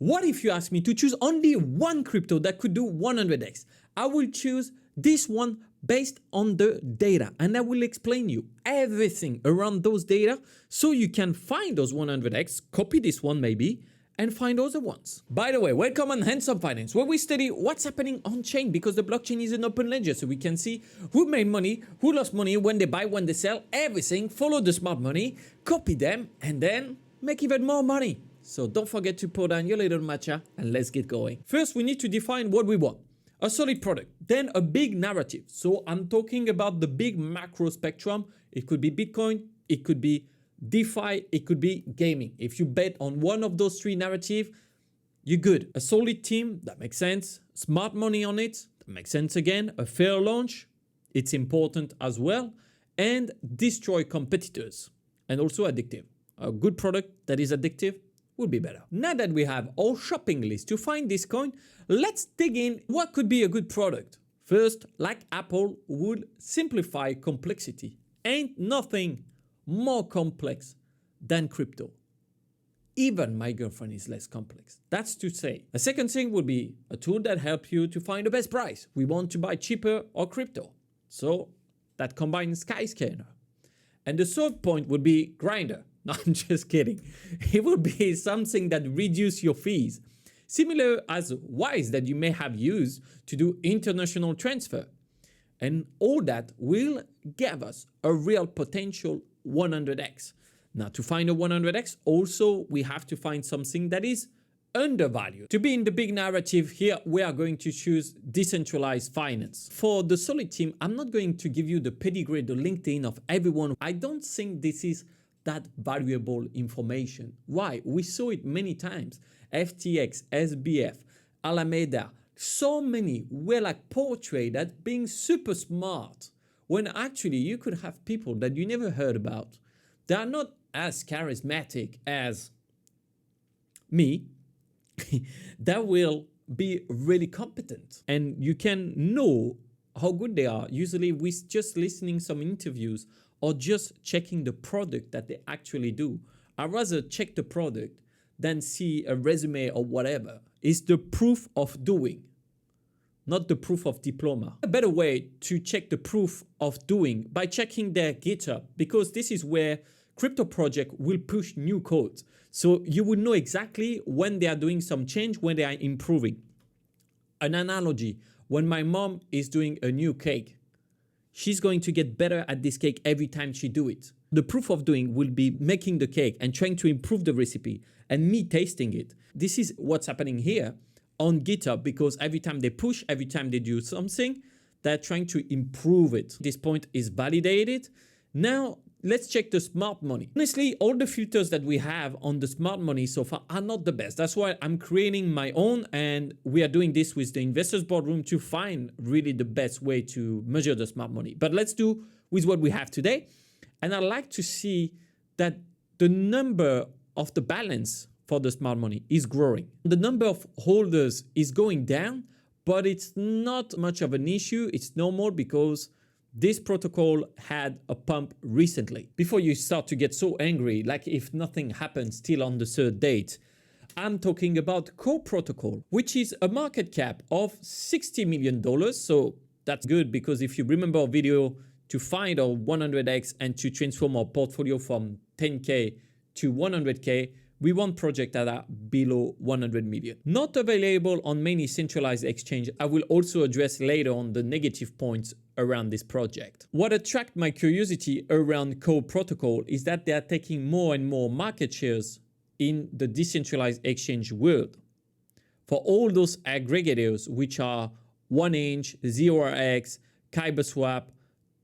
What if you ask me to choose only one crypto that could do 100x? I will choose this one based on the data, and I will explain you everything around those data so you can find those 100x, copy this one maybe, and find other ones. By the way, welcome on Handsome Finance, where we study what's happening on chain, because the blockchain is an open ledger, so we can see who made money, who lost money, when they buy, when they sell, everything. Follow the smart money, copy them, and then make even more money. So don't forget to pour down your little matcha and let's get going. First, we need to define what we want. A solid product, then a big narrative. So I'm talking about the big macro spectrum. It could be Bitcoin, it could be DeFi, it could be gaming. If you bet on one of those three narratives, you're good. A solid team, that makes sense. Smart money on it, that makes sense again. A fair launch, it's important as well. And destroy competitors, and also addictive. A good product that is addictive would be better. Now that we have our shopping list to find this coin, let's dig in what could be a good product. First, like Apple would simplify complexity. Ain't nothing more complex than crypto. Even my girlfriend is less complex. That's to say. A second thing would be a tool that helps you to find the best price. We want to buy cheaper or crypto. So that combines Skyscanner. And the third point would be Grinder. No, I'm just kidding. It would be something that reduces your fees, similar as Wise that you may have used to do international transfer. And all that will give us a real potential 100x. Now, to find a 100x, also we have to find something that is undervalued. To be in the big narrative here, we are going to choose decentralized finance. For the solid team, I'm not going to give you the pedigree, the LinkedIn of everyone. I don't think this is that valuable information. Why? We saw it many times. FTX, SBF, Alameda, so many were like portrayed as being super smart, when actually you could have people that you never heard about. They are not as charismatic as me. That will be really competent, and you can know how good they are usually with just listening some interviews or just checking the product that they actually do. I'd rather check the product than see a resume or whatever. It's the proof of doing, not the proof of diploma. A better way to check the proof of doing by checking their GitHub, because this is where crypto project will push new codes. So you will know exactly when they are doing some change, when they are improving. An analogy, when my mom is doing a new cake, she's going to get better at this cake every time she do it. The proof of doing will be making the cake and trying to improve the recipe and me tasting it. This is what's happening here on GitHub, because every time they push, every time they do something, they're trying to improve it. This point is validated. Now, let's check the smart money. Honestly, all the filters that we have on the smart money so far are not the best. That's why I'm creating my own, and we are doing this with the investors boardroom to find really the best way to measure the smart money. But let's do with what we have today. And I'd like to see that the number of the balance for the smart money is growing. The number of holders is going down, but it's not much of an issue. It's normal because this protocol had a pump recently. Before you start to get so angry, like if nothing happens still on the third date, I'm talking about Core Protocol, which is a market cap of $60 million. So that's good, because if you remember our video to find our 100x and to transform our portfolio from 10K to 100K, we want projects that are below 100 million. Not available on many centralized exchanges. I will also address later on the negative points around this project. What attracted my curiosity around Core Protocol is that they are taking more and more market shares in the decentralized exchange world. For all those aggregators, which are 1inch, 0x, KyberSwap,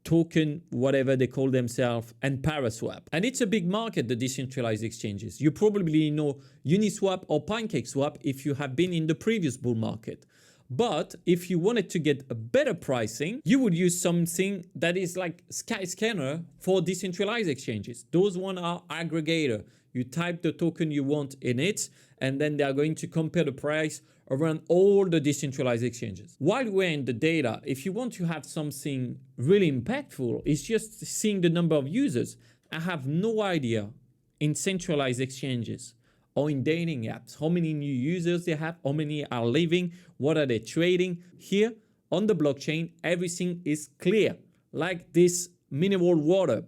Token, whatever they call themselves, and Paraswap. And it's a big market, the decentralized exchanges. You probably know Uniswap or PancakeSwap if you have been in the previous bull market. But if you wanted to get a better pricing, you would use something that is like Skyscanner for decentralized exchanges. Those ones are aggregator. You type the token you want in it, and then they are going to compare the price around all the decentralized exchanges. While we're in the data, if you want to have something really impactful, it's just seeing the number of users. I have no idea in centralized exchanges or in dating apps, how many new users they have, how many are leaving, what are they trading. Here on the blockchain, everything is clear, like this mineral water.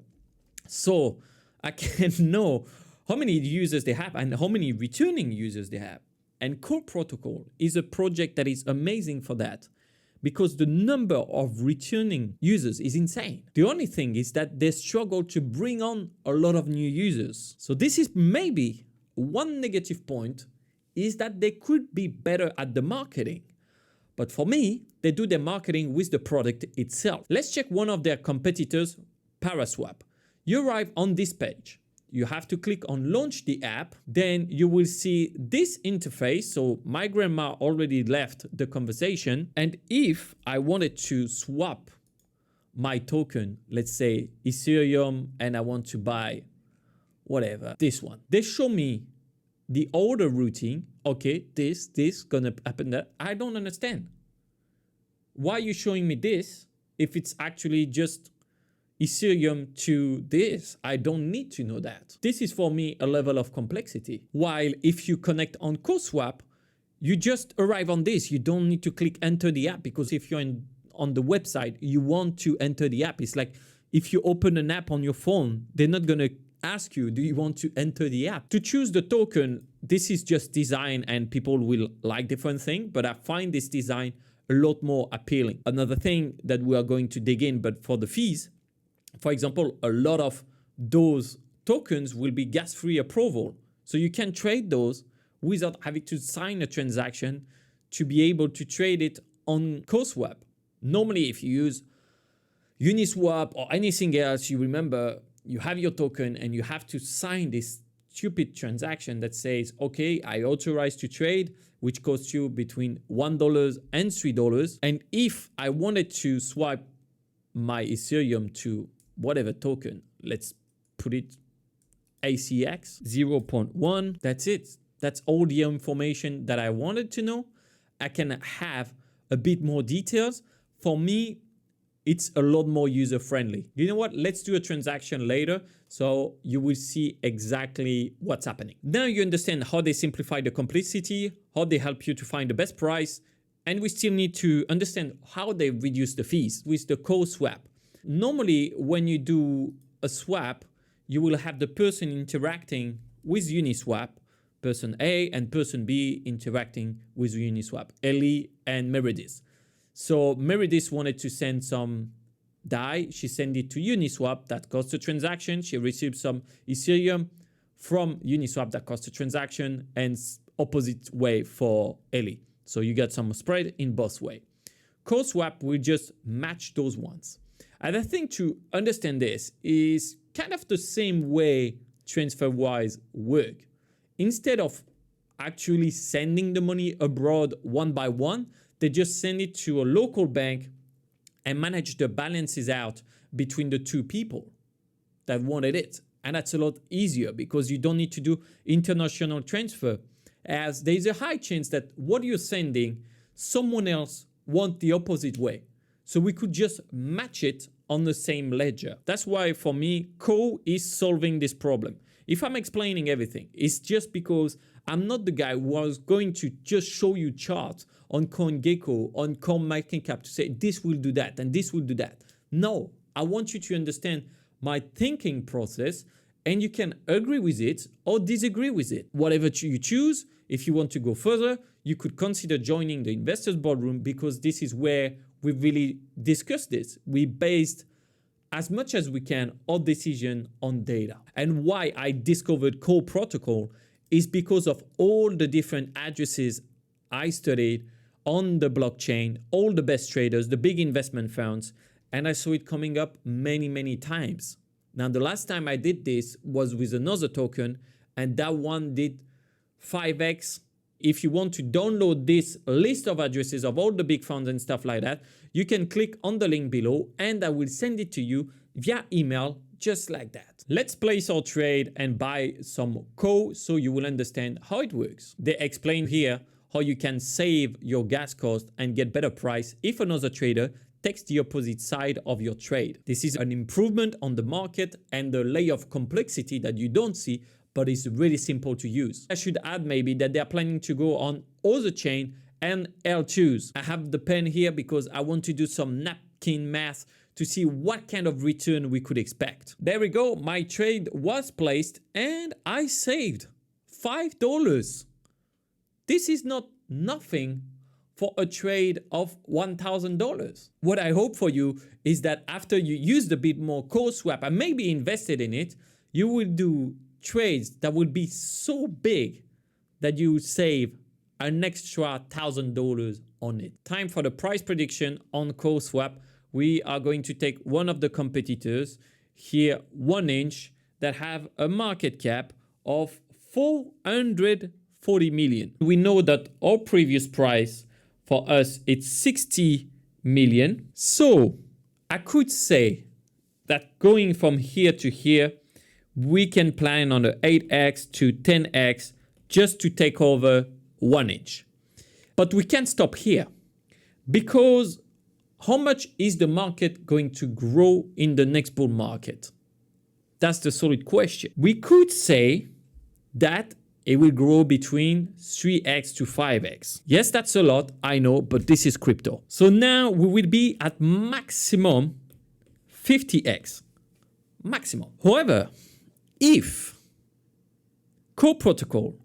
So I can know how many users they have and how many returning users they have. And Core Protocol is a project that is amazing for that, because the number of returning users is insane. The only thing is that they struggle to bring on a lot of new users. So this is maybe one negative point, is that they could be better at the marketing. But for me, they do their marketing with the product itself. Let's check one of their competitors, Paraswap. You arrive on this page. You have to click on launch the app. Then you will see this interface. So my grandma already left the conversation. And if I wanted to swap my token, let's say Ethereum, and I want to buy whatever, this one, they show me the order routing. Okay, this gonna happen there. I don't understand. Why are you showing me this if it's actually just Ethereum to this? I don't need to know that. This is for me a level of complexity. While if you connect on CoSwap, you just arrive on this. You don't need to click enter the app, because if you're on the website, you want to enter the app. It's like if you open an app on your phone, they're not going to ask you, do you want to enter the app? To choose the token, this is just design and people will like different things, but I find this design a lot more appealing. Another thing that we are going to dig in, but for the fees, for example, a lot of those tokens will be gas-free approval. So you can trade those without having to sign a transaction to be able to trade it on CoSwap. Normally, if you use Uniswap or anything else, you remember you have your token and you have to sign this stupid transaction that says, okay, I authorize to trade, which costs you between $1 and $3. And if I wanted to swipe my Ethereum to whatever token, let's put it ACX 0.1. That's it. That's all the information that I wanted to know. I can have a bit more details. For me, it's a lot more user-friendly. You know what? Let's do a transaction later so you will see exactly what's happening. Now you understand how they simplify the complexity, how they help you to find the best price, and we still need to understand how they reduce the fees with the CoSwap. Normally, when you do a swap, you will have the person interacting with Uniswap, person A, and person B interacting with Uniswap, Ellie and Meredith. So Meredith wanted to send some DAI. She sent it to Uniswap. That cost a transaction. She received some Ethereum from Uniswap. That cost a transaction, and opposite way for Ellie. So you get some spread in both ways. CoSwap will just match those ones. And I think to understand this is kind of the same way TransferWise work. Instead of actually sending the money abroad one by one, they just send it to a local bank and manage the balances out between the two people that wanted it. And that's a lot easier because you don't need to do international transfer, as there's a high chance that what you're sending, someone else wants the opposite way. So we could just match it on the same ledger. That's why for me, Co is solving this problem. If I'm explaining everything, it's just because I'm not the guy who was going to just show you charts on CoinGecko, on CoinMarketCap to say this will do that and this will do that. No, I want you to understand my thinking process, and you can agree with it or disagree with it. Whatever you choose, if you want to go further, you could consider joining the investors boardroom, because this is where we really discuss this. We based as much as we can our decision on data. And why I discovered Core Protocol is because of all the different addresses I studied on the blockchain, all the best traders, the big investment funds, and I saw it coming up many, many times. Now, the last time I did this was with another token, and that one did 5x. If you want to download this list of addresses of all the big funds and stuff like that, you can click on the link below and I will send it to you via email, just like that. Let's place our trade and buy some Co so you will understand how it works. They explain here how you can save your gas cost and get better price if another trader takes the opposite side of your trade. This is an improvement on the market and the layer of complexity that you don't see, but it's really simple to use. I should add maybe that they're planning to go on other chain and L2s. I have the pen here because I want to do some napkin math to see what kind of return we could expect. There we go. My trade was placed and I saved $5. This is not nothing for a trade of $1,000. What I hope for you is that after you used a bit more CoSwap and maybe invested in it, you will do trades that will be so big that you save an extra $1,000 on it. Time for the price prediction on CoSwap. We are going to take one of the competitors here, 1inch, that have a market cap of 440 million. We know that our previous price for us, it's 60 million. So I could say that going from here to here, we can plan on the 8x to 10x just to take over 1inch. But we can't stop here, because how much is the market going to grow in the next bull market? That's the solid question. We could say that it will grow between 3x to 5x. Yes, that's a lot, I know, but this is crypto. So now we will be at maximum 50x. Maximum. However, if Core Protocol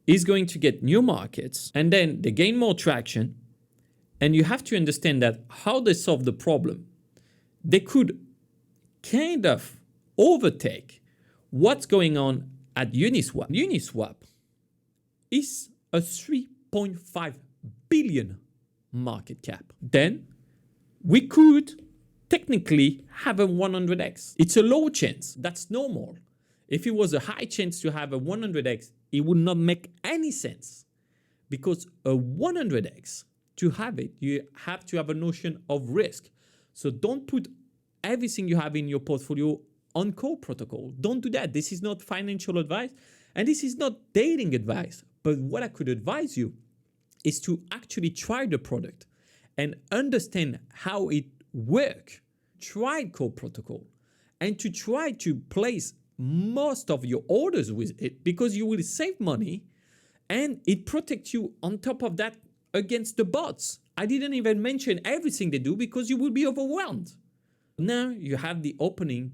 is going to get new markets and then they gain more traction, and you have to understand that how they solve the problem, they could kind of overtake what's going on at Uniswap. Uniswap is a 3.5 billion market cap. Then we could technically have a 100x. It's a low chance. That's normal. If it was a high chance to have a 100x, it would not make any sense, because a 100x, to have it, you have to have a notion of risk. So don't put everything you have in your portfolio on Core Protocol. Don't do that. This is not financial advice and this is not dating advice. But what I could advise you is to actually try the product and understand how it works. Try Core Protocol and to try to place most of your orders with it, because you will save money and it protects you on top of that against the bots. I didn't even mention everything they do because you will be overwhelmed. Now you have the opening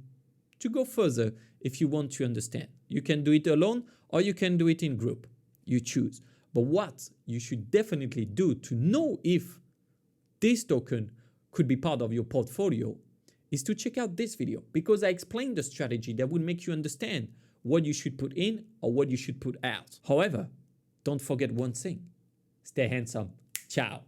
to go further if you want to understand. You can do it alone or you can do it in group. You choose. But what you should definitely do to know if this token could be part of your portfolio is to check out this video, because I explained the strategy that will make you understand what you should put in or what you should put out. However, don't forget one thing. Stay handsome. Ciao.